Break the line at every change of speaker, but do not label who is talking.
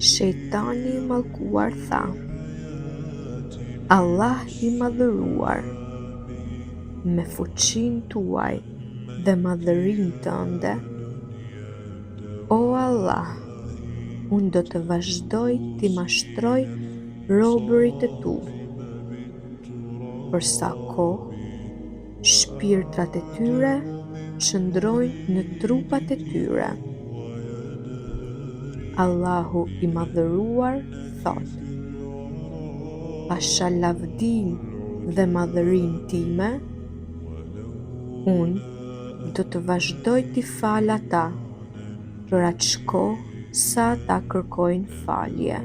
Shejtani i mallkuar tha: Allah i madhëruar, me fuqinë tuaj dhe madhërinë tënde, o Allah, unë do të vazhdoj t'i mashtroj robërit e tu, për sa kohë shpirtrat e tyre qëndrojnë në trupat e tyre. Allahu i madhëruar thot: Pasha lavdinë dhe madhërinë time, unë do të vazhdoj t'i fal ata për atë shkohë sa ata kërkojnë falje.